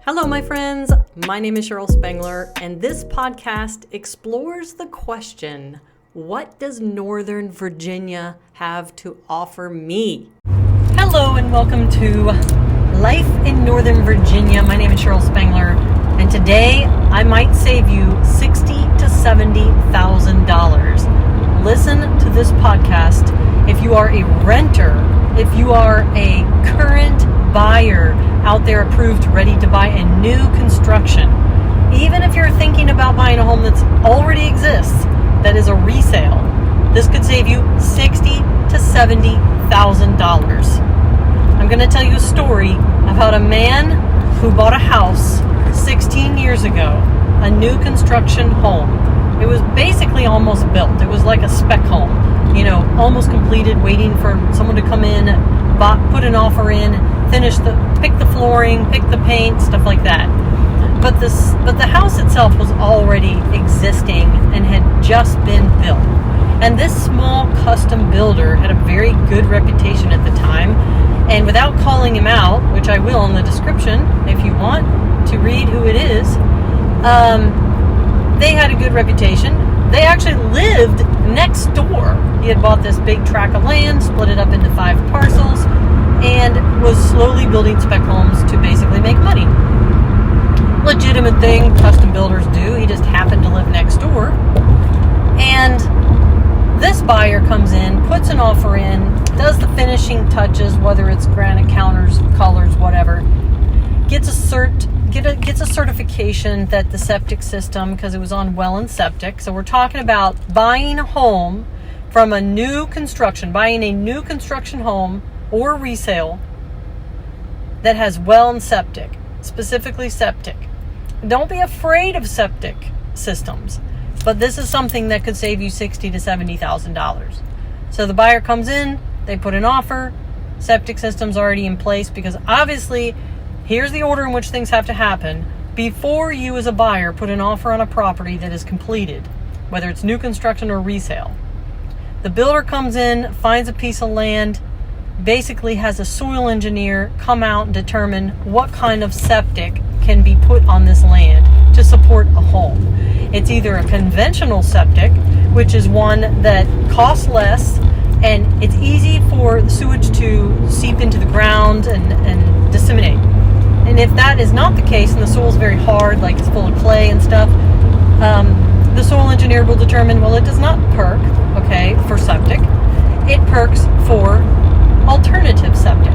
Hello, my friends. My name is Cheryl Spengler, and this podcast explores the question, what does Northern Virginia have to offer me? Hello, and welcome to Life in Northern Virginia. My name is Cheryl Spengler, and today I might save you $60,000 to $70,000. Listen to this podcast if you are a renter, if you are a current buyer out there approved, ready to buy a new construction. Even if you're thinking about buying a home that already exists, that is a resale, this could save you $60,000 to $70,000. I'm going to tell you a story about a man who bought a house 16 years ago, a new construction home. It was basically almost built. It was like a spec home, almost completed, waiting for someone to come in, put an offer in, pick the flooring, pick the paint, stuff like that. But the house itself was already existing and had just been built. And this small custom builder had a very good reputation at the time. And without calling him out, which I will in the description if you want to read who it is, they had a good reputation. They actually lived next door. He had bought this big tract of land, split it up into 5 parcels, and was slowly building spec homes to basically make money. Legitimate thing custom builders do. He just happened to live next door. And this buyer comes in, puts an offer in, does the finishing touches, whether it's granite counters, colors, whatever, gets a certification that the septic system, because it was on well and septic. So we're talking about buying a home from a new construction, buying a new construction home or resale that has well and septic, specifically septic. Don't be afraid of septic systems, but this is something that could save you $60,000 to $70,000. So the buyer comes in, they put an offer, septic system's already in place, because obviously here's the order in which things have to happen. Before you as a buyer put an offer on a property that is completed, whether it's new construction or resale, the builder comes in, finds a piece of land, basically has a soil engineer come out and determine what kind of septic can be put on this land to support a home. It's either a conventional septic, which is one that costs less and it's easy for the sewage to seep into the ground and disseminate. And if that is not the case and the soil is very hard, like it's full of clay and stuff, the soil engineer will determine, well, it does not perk, for septic. It perks for alternative septic.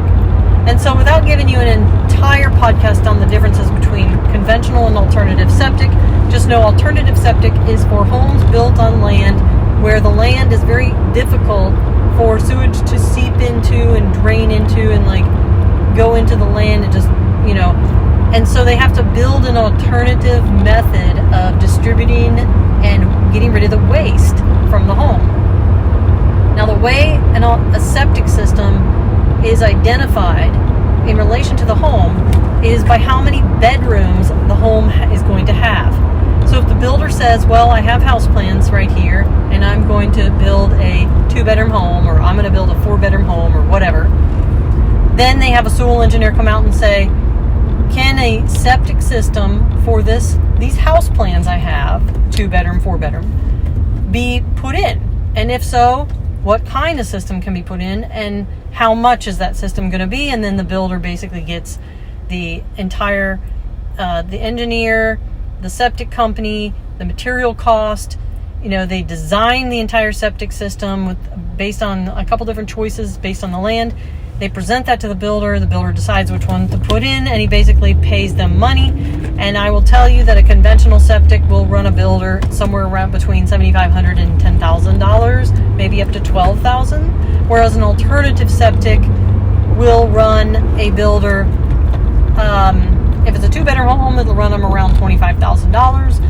And so without giving you an entire podcast on the differences between conventional and alternative septic, just know alternative septic is for homes built on land where the land is very difficult for sewage to seep into and drain into and go into the land and just, and so they have to build an alternative method of distributing and getting rid of the waste from the home. Now, the way a septic system is identified in relation to the home is by how many bedrooms the home is going to have. So if the builder says, well, I have house plans right here, and I'm going to build a 2-bedroom home, or I'm going to build a 4-bedroom home, or whatever, then they have a soil engineer come out and say, can a septic system for these house plans I have, 2-bedroom, 4-bedroom, be put in? And if so, what kind of system can be put in, and how much is that system going to be? And then the builder basically gets the entire, the engineer, the septic company, the material cost. They design the entire septic system based on a couple different choices based on the land. They present that to the builder. The builder decides which one to put in, and he basically pays them money. And I will tell you that a conventional septic will run a builder somewhere around between $7,500 and $10,000, maybe up to $12,000. Whereas an alternative septic will run a builder, if it's a 2-bedroom home, it'll run them around $25,000.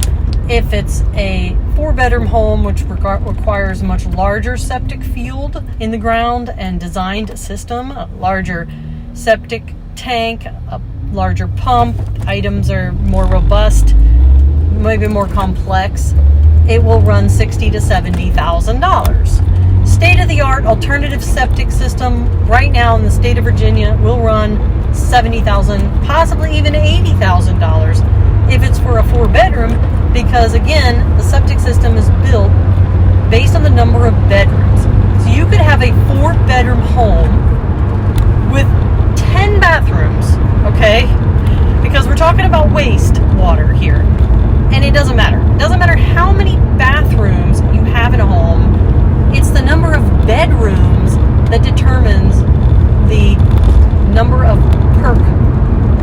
If it's a 4-bedroom home, which requires a much larger septic field in the ground and designed system, a larger septic tank, a larger pump, items are more robust, maybe more complex, it will run $60,000 to $70,000. State-of-the-art alternative septic system right now in the state of Virginia will run $70,000, possibly even $80,000 if it's for a 4-bedroom, because again, the septic system is built based on the number of bedrooms. So you could have a 4-bedroom home with 10 bathrooms, okay? Because we're talking about wastewater here. And it doesn't matter. It doesn't matter how many bathrooms you have in a home. It's the number of bedrooms that determines the number of perk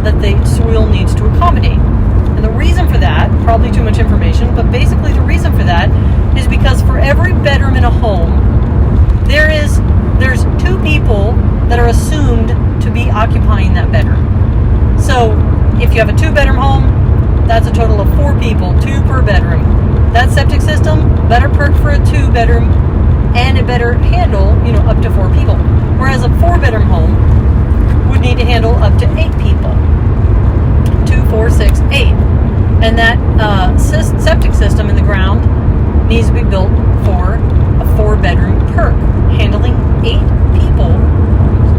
that the soil needs to accommodate. And the reason for that, probably too much information, but basically the reason for that is because for every bedroom in a home, there's 2 people that are assumed to be occupying that bedroom. So if you have a 2-bedroom home, that's a total of 4 people, 2 per bedroom. That septic system, better perk for a 2-bedroom, and it better handle, up to 4 people. Whereas a 4-bedroom home would need to handle up to 8 people. 2, 4, 6, 8. And that septic system in the ground needs to be built for a 4-bedroom perk, handling 8 people,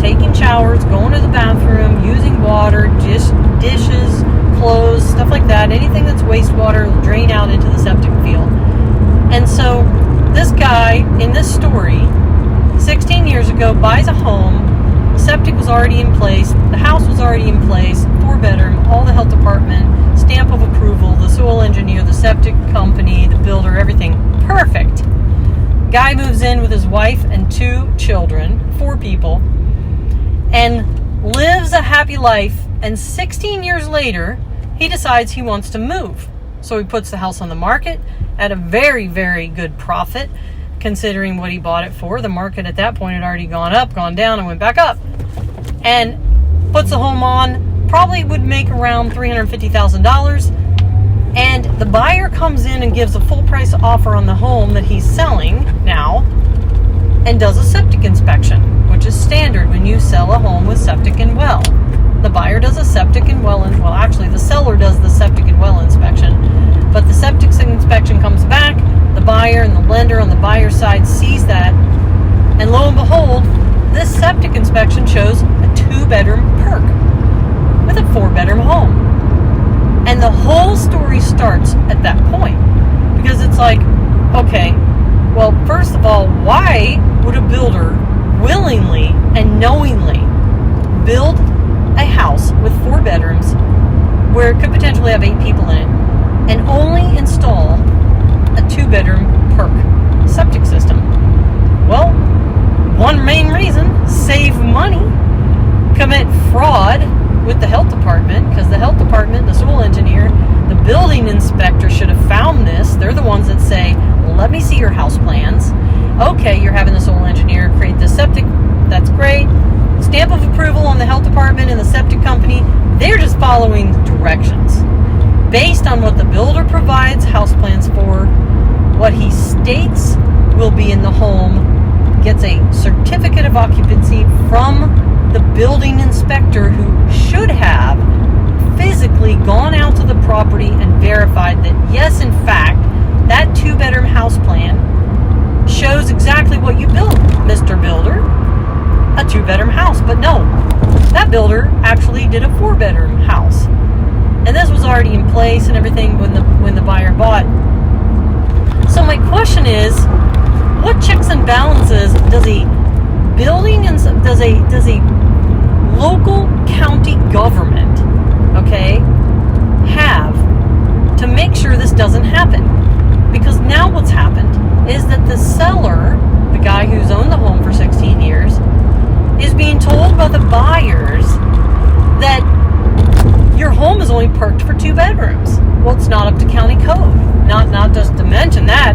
taking showers, going to the bathroom, using water, dishes, clothes, stuff like that. Anything that's wastewater will drain out into the septic field. And so this guy in this story, 16 years ago, buys a home. The septic was already in place. The house was already in place. 4-bedroom, all the health department, stamp of approval, the soil engineer, the septic company, the builder, everything. Perfect. Guy moves in with his wife and 2 children, 4 people, and lives a happy life. And 16 years later, he decides he wants to move. So he puts the house on the market at a very, very good profit, considering what he bought it for. The market at that point had already gone up, gone down, and went back up. And puts the home on, probably would make around $350,000. And the buyer comes in and gives a full price offer on the home that he's selling now, and does a septic inspection, which is standard when you sell a home with septic and well. The buyer does a septic and well, actually the seller does the septic and well inspection, but the septic inspection comes back, the buyer and the lender on the buyer's side sees that, and lo and behold, this septic inspection shows a 2-bedroom perk with a 4-bedroom home. And the whole story starts at that point, because it's like, okay, well, first of all, why would a builder willingly and knowingly build a house with 4 bedrooms where it could potentially have 8 people in it and only install a 2-bedroom perk septic system? Well, one main reason, save money. Commit fraud with the health department, because the health department, the soil engineer, the building inspector should have found this. They're the ones that say, let me see your house plans. Okay, you're having the soil engineer create the septic. That's great. Stamp of approval on the health department and the septic company. They're just following directions based on what the builder provides house plans for, what he states will be in the home, gets a certificate of occupancy from the building inspector, who should have physically gone out to the property and verified that, yes, in fact, that 2-bedroom house plan shows exactly what you built, Mr. Builder, a 2-bedroom house. But no, that builder actually did a 4-bedroom house. And this was already in place and everything when the buyer bought. So my question is, what checks and balances does a building and does a local county government, okay, have to make sure this doesn't happen? Because now what's happened is that the seller, the guy who's owned the home for 16 years, is being told by the buyers that your home is only perked for 2 bedrooms. Well, it's not up to county code. Not just to mention that,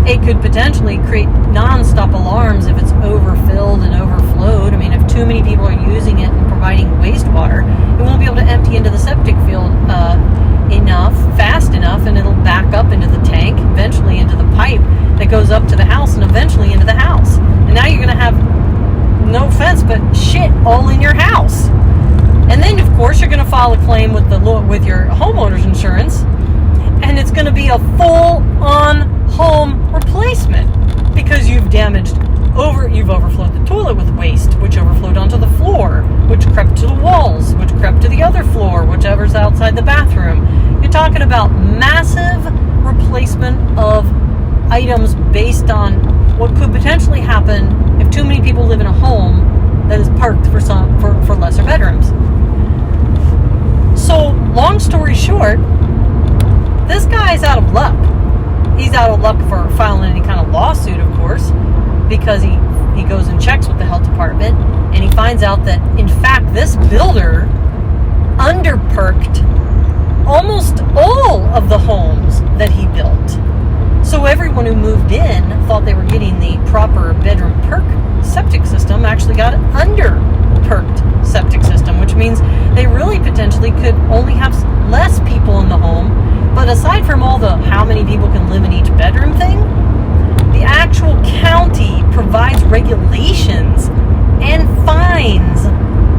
it could potentially create non-stop alarms if it's overfilled and overflowed. I mean, if too many people are using it and providing wastewater, it won't be able to empty into the septic field fast enough, and it'll back up into the tank, eventually into the pipe that goes up to the house, and eventually into the house. And now you're going to have, no offense, but shit all in your house. And then, of course, you're going to file a claim with your homeowner's insurance, and it's going to be a full-on home replacement because you've damaged you've overflowed the toilet with waste, which overflowed onto the floor, which crept to the walls, which crept to the other floor, whichever's outside the bathroom. You're talking about massive replacement of items based on what could potentially happen if too many people live in a home that is parked for lesser bedrooms. So, long story short, this guy's out of luck. He's out of luck for filing any kind of lawsuit, of course, because he goes and checks with the health department, and he finds out that, in fact, this builder under-perked almost all of the homes that he built. So everyone who moved in thought they were getting the proper bedroom perk septic system, actually got an under-perked septic system, which means they really potentially could only have less people in the home. But aside from all the how many people can live in each bedroom thing, the actual county provides regulations and fines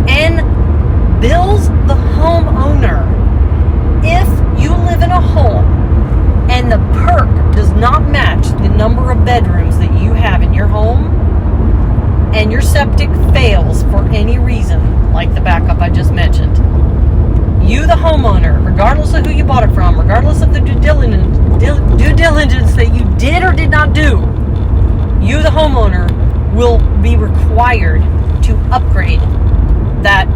and bills the homeowner. If you live in a home and the perk does not match the number of bedrooms that you have in your home, and your septic fails for any reason, like the backup I just mentioned, you, the homeowner, regardless of who you bought it from, regardless of the due diligence that you did or did not do, you, the homeowner, will be required to upgrade that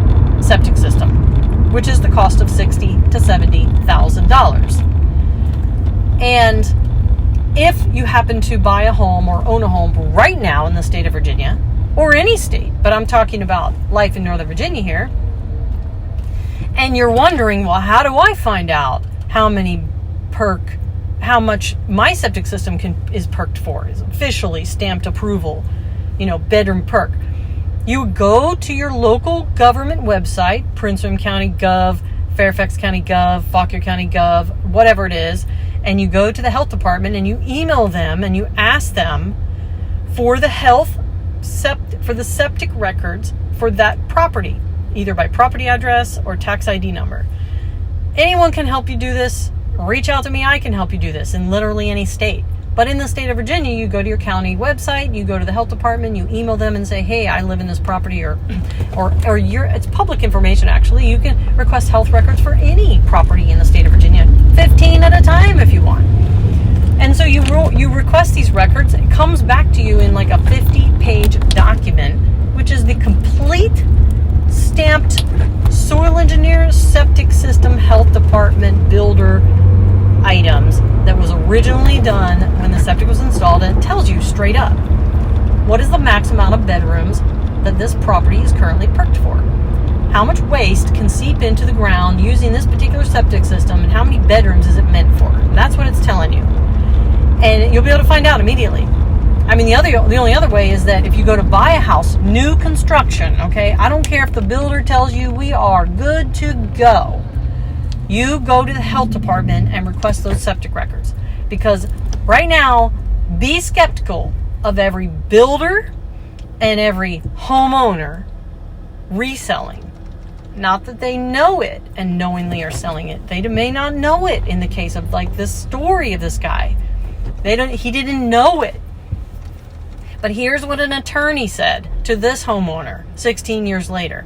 septic system, which is the cost of $60,000 to $70,000. And if you happen to buy a home or own a home right now in the state of Virginia, or any state, but I'm talking about life in Northern Virginia here, and you're wondering, well, how do I find out how much my septic system is perked for, is officially stamped approval, bedroom perk? You go to your local government website, Prince William County Gov, Fairfax County Gov, Fauquier County Gov, whatever it is, and you go to the health department and you email them and you ask them for the septic records for that property, either by property address or tax ID number. Anyone can help you do this. Reach out to me. I can help you do this in literally any state. But in the state of Virginia, you go to your county website, you go to the health department, you email them and say, hey, I live in this property, or it's public information, actually. You can request health records for any property in the state of Virginia, 15 at a time if you want. And so you request these records. It comes back to you in like a 50-page document, which is the complete stamped soil engineer, septic system, health department, builder items that was originally done when the septic was installed, and it tells you straight up what is the max amount of bedrooms that this property is currently perked for, how much waste can seep into the ground using this particular septic system, and how many bedrooms is it meant for. And that's what it's telling you, and you'll be able to find out immediately. I mean, the only other way is that if you go to buy a house, new construction, okay, I don't care if the builder tells you we are good to go. You go to the health department and request those septic records. Because right now, be skeptical of every builder and every homeowner reselling. Not that they know it and knowingly are selling it. They may not know it in the case of like this story of this guy. He didn't know it. But here's what an attorney said to this homeowner 16 years later.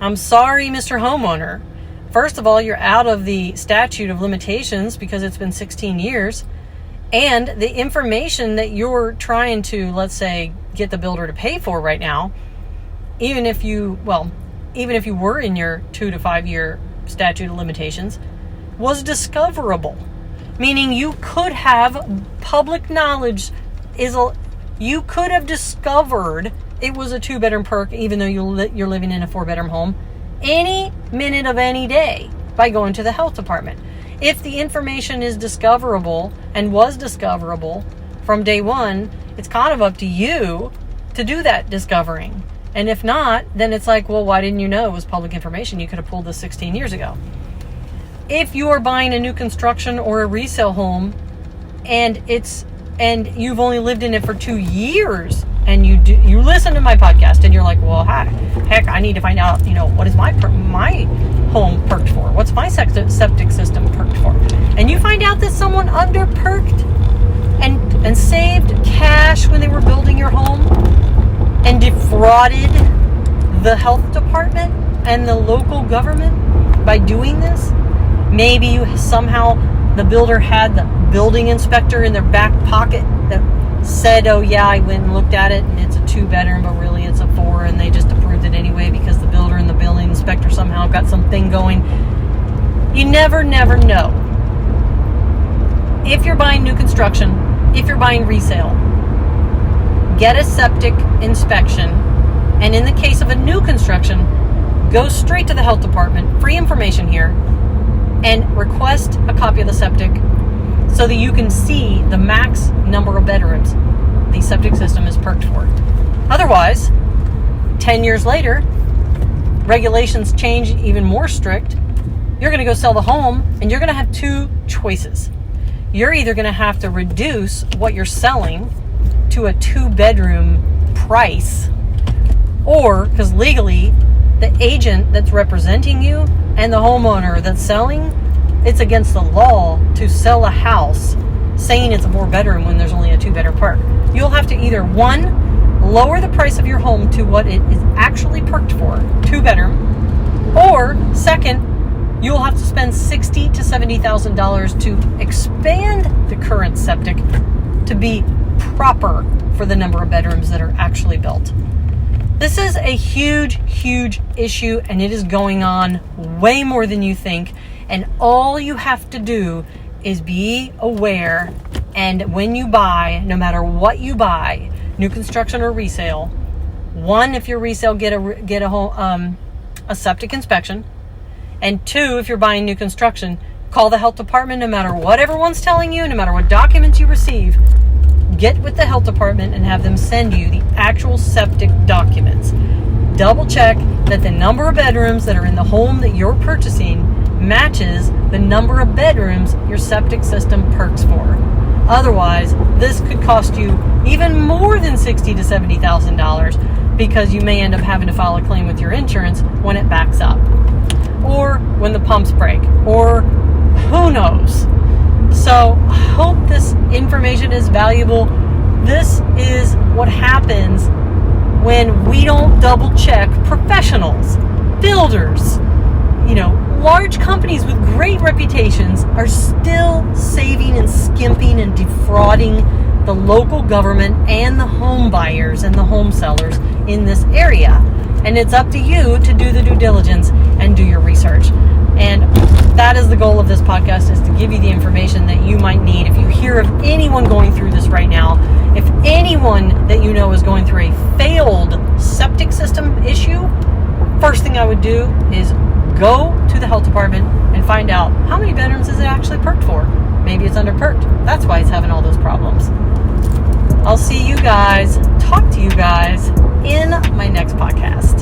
I'm sorry, Mr. Homeowner. First of all, you're out of the statute of limitations because it's been 16 years. And the information that you're trying to, let's say, get the builder to pay for right now, even if you were in your 2 to 5 year statute of limitations, was discoverable. Meaning you could have public knowledge you could have discovered it was a 2-bedroom perk even though you're living in a 4-bedroom home any minute of any day by going to the health department. If the information is discoverable and was discoverable from day one, it's kind of up to you to do that discovering. And if not, then it's like, well, why didn't you know it was public information? You could have pulled this 16 years ago. If you are buying a new construction or a resale home and you've only lived in it for 2 years, and you listen to my podcast and you're like, well, heck, I need to find out, what is my home perked for? What's my septic system perked for? And you find out that someone under perked and and saved cash when they were building your home and defrauded the health department and the local government by doing this? Maybe somehow the builder had the building inspector in their back pocket that said, oh yeah, I went and looked at it and it's a 2-bedroom, but really it's a 4, and they just approved it anyway because the builder and the building inspector somehow got something going. You never know. If you're buying new construction, if you're buying resale, get a septic inspection, and in the case of a new construction, go straight to the health department, free information here, and request a copy of the septic so that you can see the max number of bedrooms the septic system is perked for. Otherwise, 10 years later, regulations change even more strict. You're going to go sell the home, and you're going to have 2 choices. You're either going to have to reduce what you're selling to a 2-bedroom price, or, because legally, the agent that's representing you and the homeowner that's selling, it's against the law to sell a house saying it's a 4-bedroom when there's only a 2-bedroom part. You'll have to either, 1, lower the price of your home to what it is actually perked for, 2-bedroom, or 2nd, you'll have to spend $60,000 to $70,000 to expand the current septic to be proper for the number of bedrooms that are actually built. This is a huge issue, and it is going on way more than you think. And all you have to do is be aware. And when you buy, no matter what you buy, new construction or resale, 1, if you're resale, get a septic inspection. And 2, if you're buying new construction, call the health department no matter what everyone's telling you, no matter what documents you receive. Get with the health department and have them send you the actual septic documents. Double check that the number of bedrooms that are in the home that you're purchasing matches the number of bedrooms your septic system perks for. Otherwise, this could cost you even more than $60,000 to $70,000 because you may end up having to file a claim with your insurance when it backs up, or when the pumps break, or who knows. So I hope this information is valuable. This is what happens when we don't double check. Professionals, builders, large companies with great reputations are still saving and skimping and defrauding the local government and the home buyers and the home sellers in this area. And it's up to you to do the due diligence and do your research. And that is the goal of this podcast, is to give you the information that you might need. If you hear of anyone going through this right now, if anyone that you know is going through a failed septic system issue, first thing I would do is go to the health department and find out how many bedrooms is it actually perked for. Maybe it's under perked. That's why it's having all those problems. I'll see you guys, talk to you guys in my next podcast.